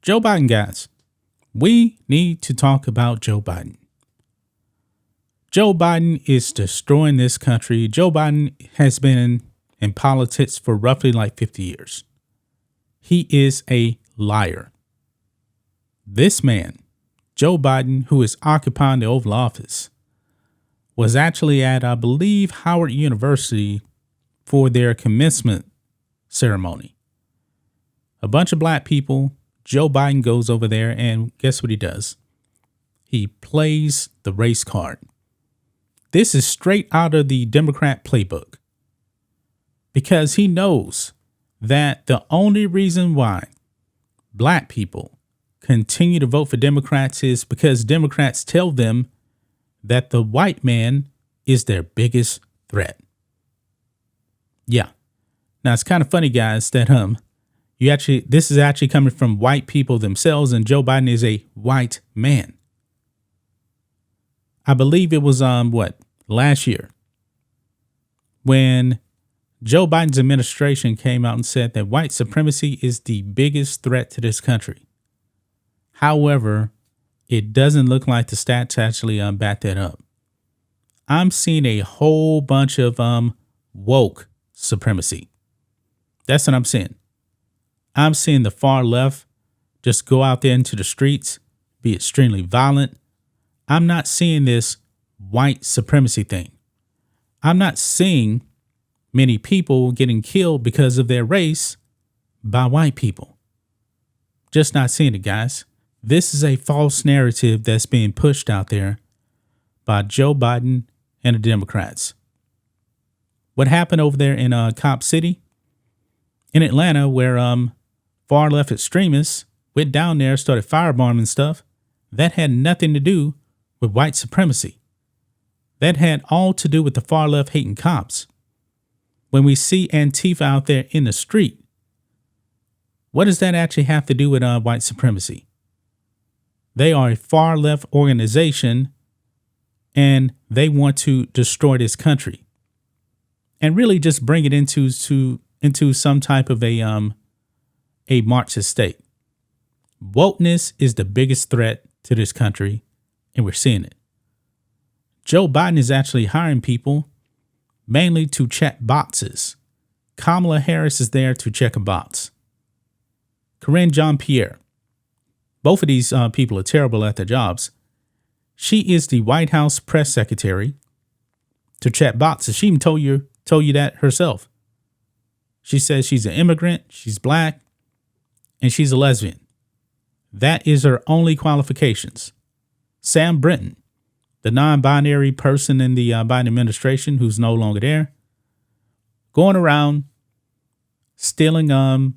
Joe Biden, guys. We need to talk about Joe Biden. Joe Biden is destroying this country. Joe Biden has been in politics for roughly like 50 years. He is a liar. This man, Joe Biden, who is occupying the Oval Office, was actually at, I believe, Howard University for their commencement ceremony. A bunch of black people. Joe Biden goes over there and guess what he does? He plays the race card. This is straight out of the Democrat playbook because he knows that the only reason why black people continue to vote for Democrats is because Democrats tell them that the white man is their biggest threat. Yeah. Now it's kind of funny, guys, that this is actually coming from white people themselves, and Joe Biden is a white man. I believe it was last year when Joe Biden's administration came out and said that white supremacy is the biggest threat to this country. However, it doesn't look like the stats actually back that up. I'm seeing a whole bunch of woke supremacy. That's what I'm seeing. I'm seeing the far left just go out there into the streets, be extremely violent. I'm not seeing this white supremacy thing. I'm not seeing many people getting killed because of their race by white people. Just not seeing it, guys. This is a false narrative that's being pushed out there by Joe Biden and the Democrats. What happened over there in Cop City in Atlanta, where far left extremists went down there, started firebombing stuff, that had nothing to do with white supremacy. That had all to do with the far left hating cops. When we see Antifa out there in the street, what does that actually have to do with white supremacy? They are a far left organization and they want to destroy this country and really just bring it into some type of a Marxist state. Wokeness is the biggest threat to this country, and we're seeing it. Joe Biden is actually hiring people mainly to check boxes. Kamala Harris is there to check a box. Karine Jean-Pierre. Both of these people are terrible at their jobs. She is the White House press secretary to check boxes. She even told you that herself. She says she's an immigrant, she's black, and she's a lesbian. That is her only qualifications. Sam Brinton, the non-binary person in the Biden administration who's no longer there, going around stealing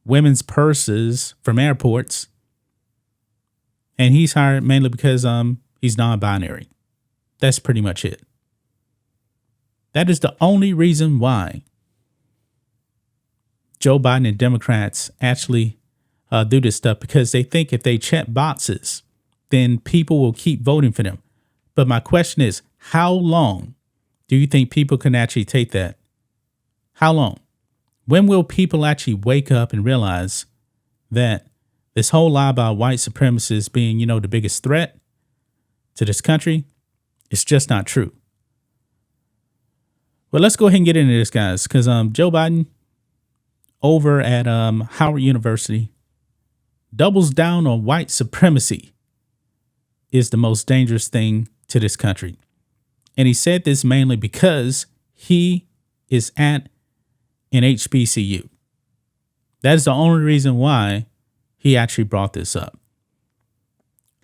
women's purses from airports, and he's hired mainly because he's non-binary. That's pretty much it. That is the only reason why Joe Biden and Democrats actually do this stuff, because they think if they check boxes, then people will keep voting for them. But my question is, how long do you think people can actually take that? How long? When will people actually wake up and realize that this whole lie about white supremacists being, the biggest threat to this country is just not true? Well, let's go ahead and get into this, guys, because Joe Biden over at Howard University doubles down on white supremacy is the most dangerous thing to this country. And he said this mainly because he is at an HBCU. That is the only reason why he actually brought this up.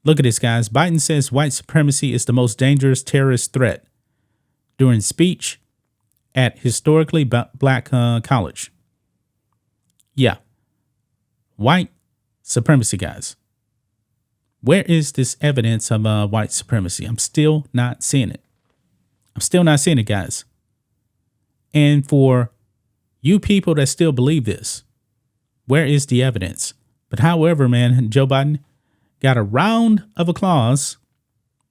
Look at this, guys. Biden says white supremacy is the most dangerous terrorist threat during speech at historically black college. Yeah. White supremacy, guys. Where is this evidence of white supremacy? I'm still not seeing it. I'm still not seeing it, guys. And for you people that still believe this, where is the evidence? But however, man, Joe Biden got a round of applause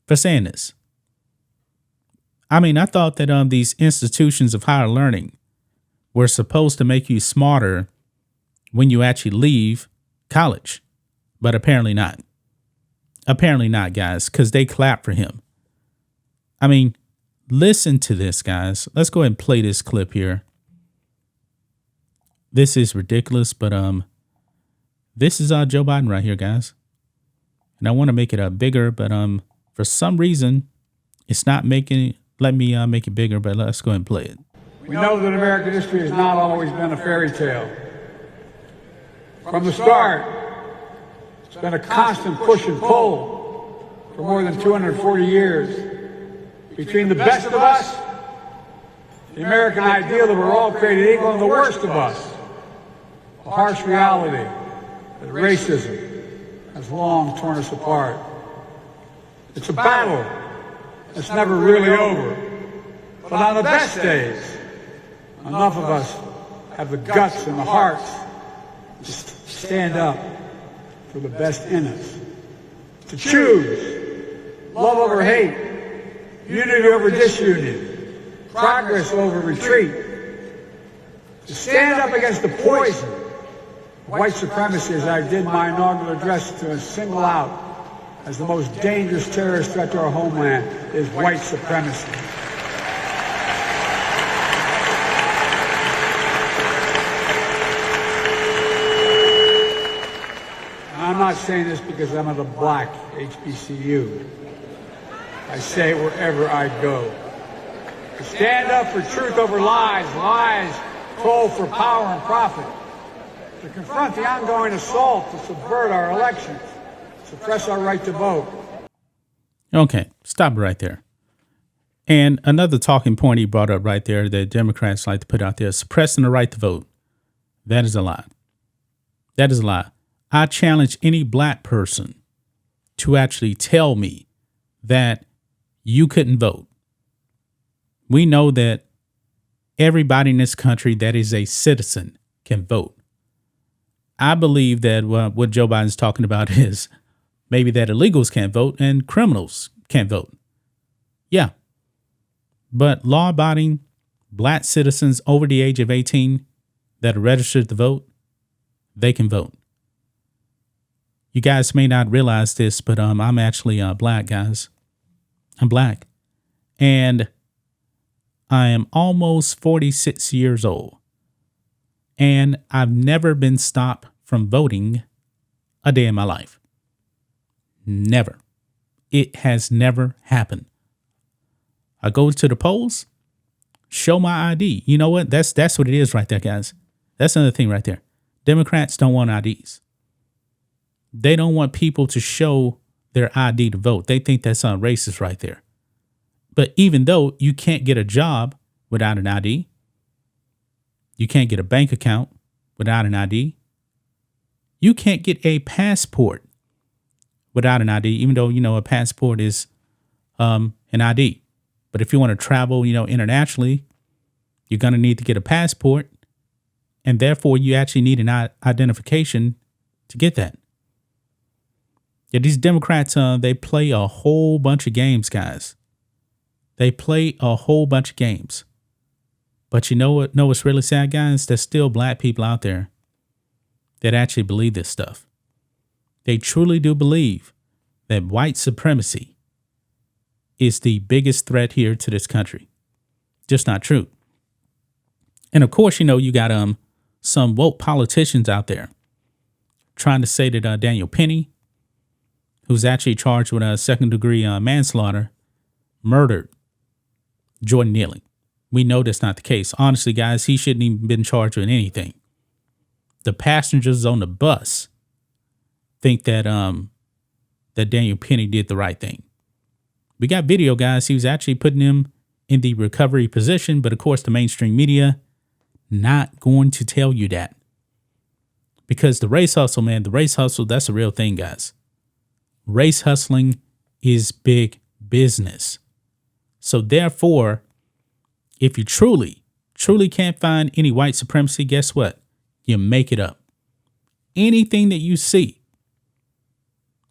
for saying this. I mean, I thought that these institutions of higher learning were supposed to make you smarter when you actually leave college. But apparently not. Apparently not, guys, because they clap for him. I mean, listen to this, guys. Let's go ahead and play this clip here. This is ridiculous, but this is Joe Biden right here, guys. And I want to make it bigger, but for some reason, it's not making it. Let me make it bigger, but let's go ahead and play it. We know that American history has not always been a fairy tale. From the start, it's been a constant push and pull for more than 240 years between the best of us, the American ideal that we're all created equal, and the worst of us, the harsh reality that racism has long torn us apart. It's a battle that's never really over. But on the best days, enough of us have the guts and the hearts to stand up for the best in us. To choose love over hate, unity over disunion, progress over retreat. To stand up against the poison of white supremacy, as I did my inaugural address, to single out as the most dangerous terrorist threat to our homeland is white supremacy. And I'm not saying this because I'm at a black HBCU. I say it wherever I go. To stand up for truth over lies, lies told for power and profit. To confront the ongoing assault to subvert our elections, suppress our right to vote. Okay, stop it right there. And another talking point he brought up right there that Democrats like to put out there, suppressing the right to vote. That is a lie. That is a lie. I challenge any black person to actually tell me that you couldn't vote. We know that everybody in this country that is a citizen can vote. I believe that what Joe Biden's talking about is maybe that illegals can't vote and criminals can't vote. Yeah. But law-abiding black citizens over the age of 18 that are registered to vote, they can vote. You guys may not realize this, but I'm actually black, guys. I'm black. And I am almost 46 years old. And I've never been stopped from voting a day in my life. Never. It has never happened. I go to the polls, show my ID. You know what? That's what it is right there, guys. That's another thing right there. Democrats don't want IDs. They don't want people to show their ID to vote. They think that's racist right there. But even though you can't get a job without an ID, you can't get a bank account without an ID, you can't get a passport without an ID, even though, a passport is an ID. But if you want to travel, internationally, you're going to need to get a passport. And therefore, you actually need an identification to get that. Yeah, these Democrats, they play a whole bunch of games, guys. They play a whole bunch of games. But you know what? No, what's really sad, guys? There's still black people out there that actually believe this stuff. They truly do believe that white supremacy is the biggest threat here to this country. Just not true. And of course, you got some woke politicians out there trying to say that Daniel Penny, who's actually charged with a second-degree manslaughter, murdered Jordan Neely. We know that's not the case. Honestly, guys, he shouldn't even been charged with anything. The passengers on the bus think that that Daniel Penny did the right thing. We got video, guys. He was actually putting him in the recovery position, but of course, the mainstream media not going to tell you that. Because the race hustle, man, the race hustle, that's a real thing, guys. Race hustling is big business. So therefore, if you truly can't find any white supremacy, guess what? You make it up. Anything that you see,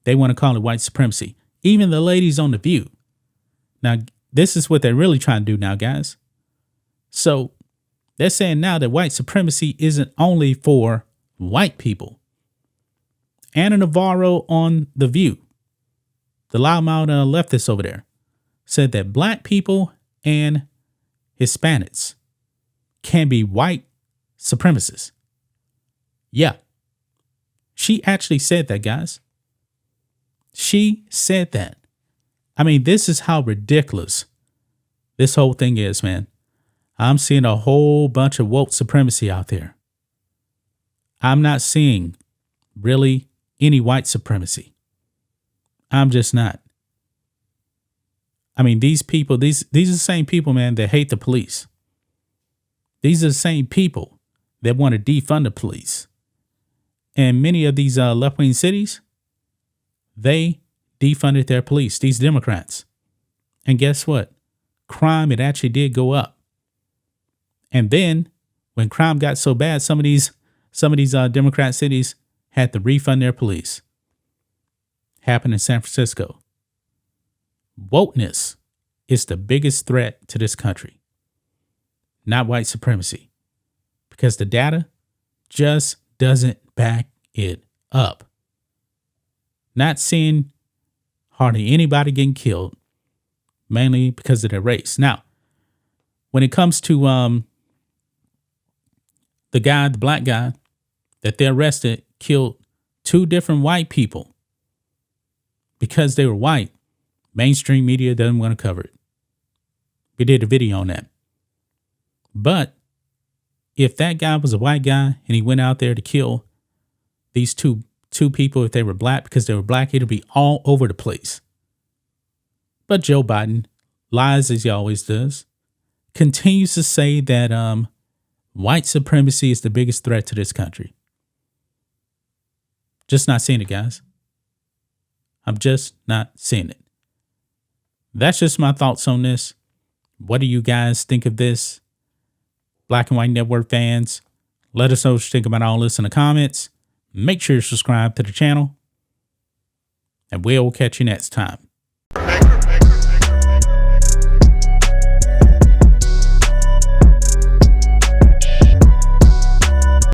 they want to call it white supremacy. Even the ladies on The View. Now, this is what they're really trying to do now, guys. So they're saying now that white supremacy isn't only for white people. Anna Navarro on The View, the loudmouth leftist over there, said that black people and Hispanics can be white supremacists. Yeah. She actually said that, guys. She said that. I mean, this is how ridiculous this whole thing is, man. I'm seeing a whole bunch of woke supremacy out there. I'm not seeing really any white supremacy. I'm just not. I mean, these people, these are the same people, man, that hate the police. These are the same people that want to defund the police. And many of these left-wing cities, they defunded their police, these Democrats. And guess what? Crime, it actually did go up. And then when crime got so bad, some of these Democrat cities had to refund their police. Happened in San Francisco. Wokeness is the biggest threat to this country, not white supremacy, because the data just doesn't back it up. Not seeing hardly anybody getting killed, mainly because of their race. Now, when it comes to the black guy that they arrested, killed 2 different white people because they were white, mainstream media doesn't want to cover it. We did a video on that. But if that guy was a white guy and he went out there to kill these two people, if they were black, because they were black, it'll be all over the place. But Joe Biden lies as he always does, continues to say that white supremacy is the biggest threat to this country. Just not seeing it, guys. I'm just not seeing it. That's just my thoughts on this. What do you guys think of this? Black and White Network fans, let us know what you think about all this in the comments. Make sure you subscribe to the channel, and we'll catch you next time.